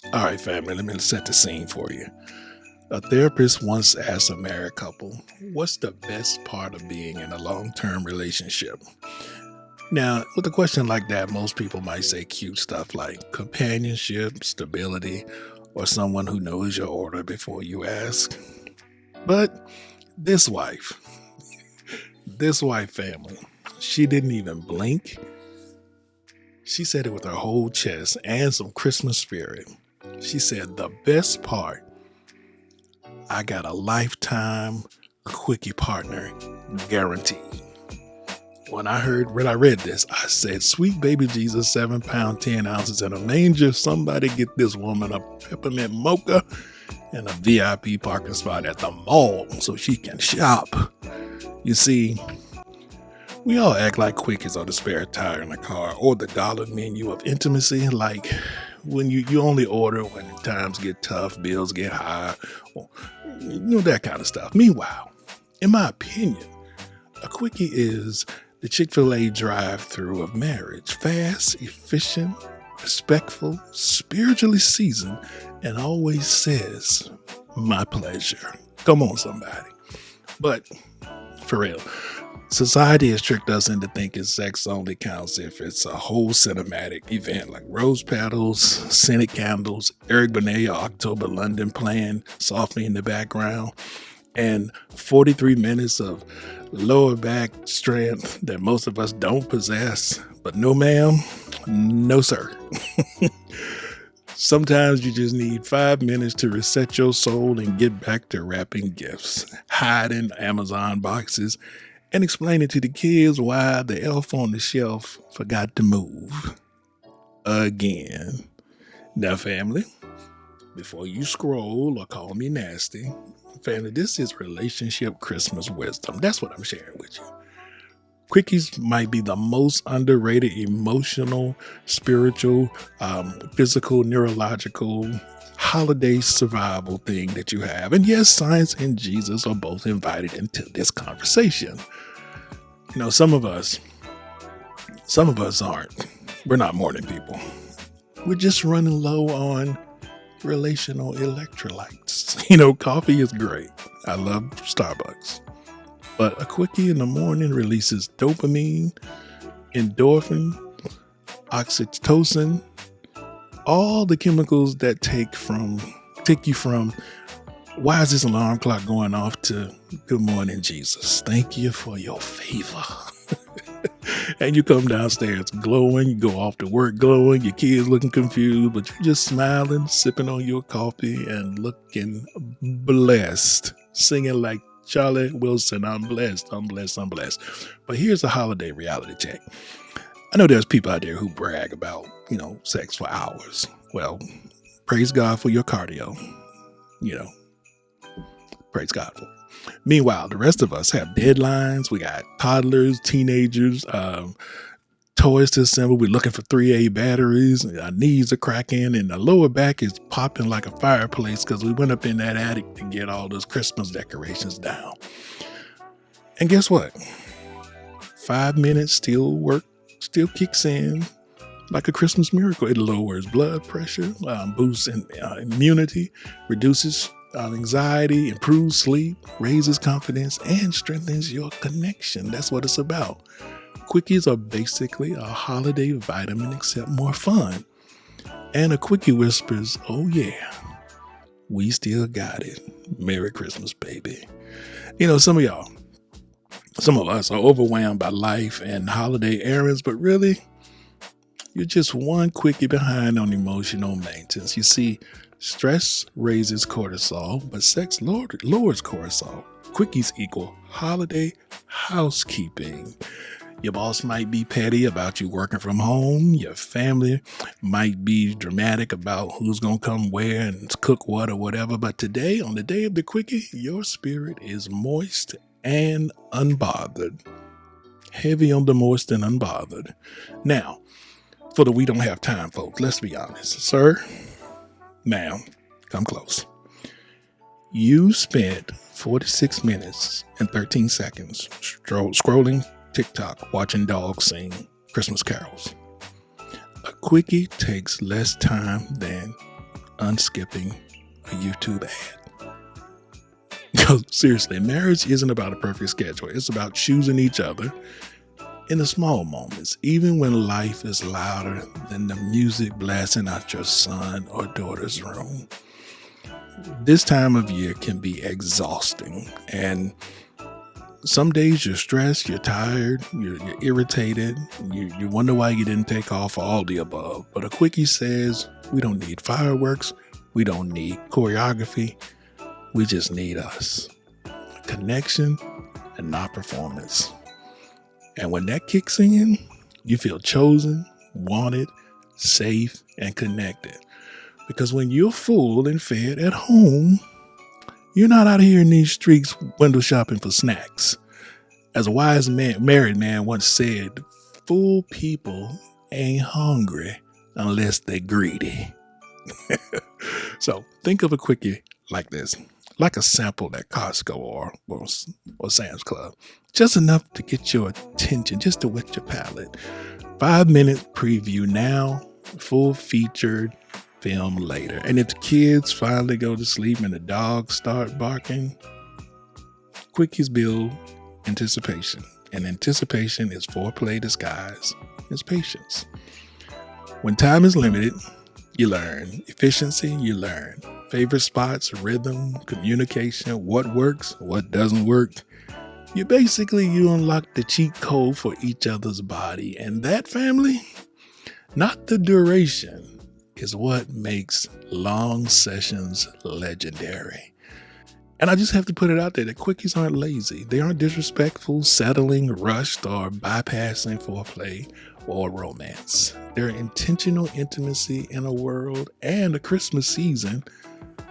All right, family, let me set the scene for you. A therapist once asked a married couple, what's the best part of being in a long term relationship? Now, with a question like that, most people might say cute stuff like companionship, stability, or someone who knows your order before you ask. But this wife, this wife family, she didn't even blink. She said it with her whole chest and some Christmas spirit. She said, the best part, I got a lifetime Quickie partner guaranteed. When I read this, I said, "Sweet baby Jesus, 7 pound 10 ounces in a manger. Somebody get this woman a peppermint mocha and a VIP parking spot at the mall so she can shop." You see, we all act like Quickies are the spare tire in the car or the dollar menu of intimacy. Like when you only order when times get tough, bills get high, or that kind of stuff. Meanwhile, in my opinion, a Quickie is the Chick-fil-A drive-through of marriage. Fast, efficient, respectful, spiritually seasoned, and always says, my pleasure. Come on, somebody. But for real, society has tricked us into thinking sex only counts if it's a whole cinematic event like rose petals, scented candles, Eric Benet or October London playing softly in the background, and 43 minutes of lower back strength that most of us don't possess. But no, ma'am, no, sir. Sometimes you just need 5 minutes to reset your soul and get back to wrapping gifts, hiding Amazon boxes, and explaining to the kids why the elf on the shelf forgot to move again. Now, family, before you scroll or call me nasty, family, this is relationship Christmas wisdom. That's what I'm sharing with you. Quickies might be the most underrated emotional, spiritual, physical, neurological, holiday survival thing that you have. And yes, science and Jesus are both invited into this conversation. Some of us aren't. We're not morning people. We're just running low on relational electrolytes. Coffee is great. I love Starbucks. But a Quickie in the morning releases dopamine, endorphin, oxytocin, all the chemicals that take you from why is this alarm clock going off to good morning, Jesus. Thank you for your favor. And you come downstairs glowing, you go off to work glowing, your kids looking confused, but you're just smiling, sipping on your coffee and looking blessed, singing like Charlie Wilson, I'm blessed, I'm blessed, I'm blessed. But here's a holiday reality check. I know there's people out there who brag about, sex for hours. Well, praise God for your cardio. Praise God for it. Meanwhile, the rest of us have deadlines. We got toddlers, teenagers, toys to assemble. We're looking for 3A batteries. Our knees are cracking and the lower back is popping like a fireplace because we went up in that attic to get all those Christmas decorations down. And guess what? 5 minutes still kicks in like a Christmas miracle. It lowers blood pressure, boosts immunity, reduces anxiety, improves sleep, raises confidence, and strengthens your connection. That's what it's about. Quickies are basically a holiday vitamin except more fun. And a Quickie whispers, oh yeah, we still got it. Merry Christmas, baby. Some of us are overwhelmed by life and holiday errands, but really, you're just one Quickie behind on emotional maintenance. You see, stress raises cortisol, but sex lowers cortisol. Quickies equal holiday housekeeping. Your boss might be petty about you working from home. Your family might be dramatic about who's going to come where and cook what or whatever. But today, on the day of the Quickie, your spirit is moist and unbothered. Heavy on the moist and unbothered. Now, for the we don't have time, folks, let's be honest. Sir, ma'am, come close. You spent 46 minutes and 13 seconds scrolling TikTok, watching dogs sing Christmas carols. A Quickie takes less time than unskipping a YouTube ad. Because seriously, marriage isn't about a perfect schedule. It's about choosing each other in the small moments, even when life is louder than the music blasting out your son or daughter's room. This time of year can be exhausting, and some days you're stressed, you're tired, you're irritated, you wonder why you didn't take off, all the above. But a Quickie says we don't need fireworks, we don't need choreography, we just need us. Connection and not performance. And when that kicks in, you feel chosen, wanted, safe, and connected. Because when you're full and fed at home, you're not out here in these streets window shopping for snacks. As a wise married man once said, full people ain't hungry unless they're greedy. So think of a Quickie like this, like a sample at Costco or Sam's Club. Just enough to get your attention, just to whet your palate. 5-minute preview now, full featured film later. And if the kids finally go to sleep and the dogs start barking, Quickies build anticipation. And anticipation is foreplay disguised as patience. When time is limited, you learn. Efficiency, you learn. Favorite spots, rhythm, communication, what works, what doesn't work. You unlock the cheat code for each other's body. And that, family, not the duration, is what makes long sessions legendary. And I just have to put it out there that Quickies aren't lazy. They aren't disrespectful, settling, rushed, or bypassing foreplay or romance. They're intentional intimacy in a world and a Christmas season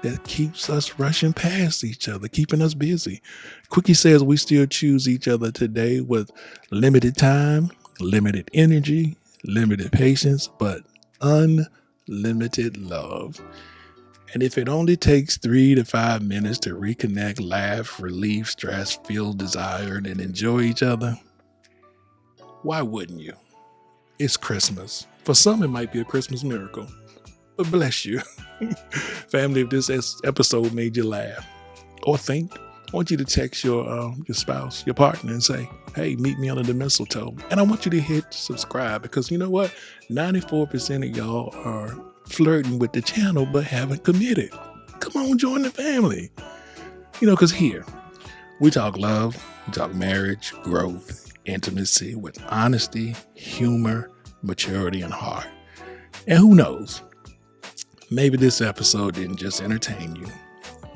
that keeps us rushing past each other, keeping us busy. Quickie says we still choose each other today with limited time, limited energy, limited patience, but unlimited love. And if it only takes 3 to 5 minutes to reconnect, laugh, relieve stress, feel desired, and enjoy each other, why wouldn't you? It's Christmas. For some, it might be a Christmas miracle. But bless you. Family, if this episode made you laugh or think, I want you to text your spouse, your partner, and say, hey, meet me under the mistletoe. And I want you to hit subscribe, because you know what? 94% of y'all are flirting with the channel but haven't committed. Come on, join the family. Because here, we talk love, we talk marriage, growth, intimacy with honesty, humor, maturity, and heart. And who knows? Maybe this episode didn't just entertain you.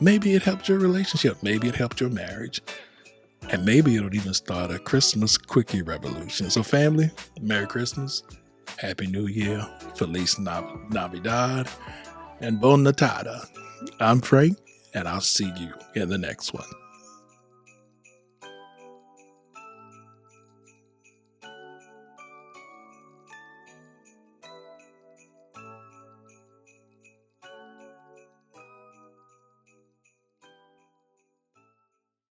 Maybe it helped your relationship. Maybe it helped your marriage. And maybe it'll even start a Christmas Quickie revolution. So family, Merry Christmas, Happy New Year, Feliz Navidad, and Bon Natada. I'm Frank, and I'll see you in the next one.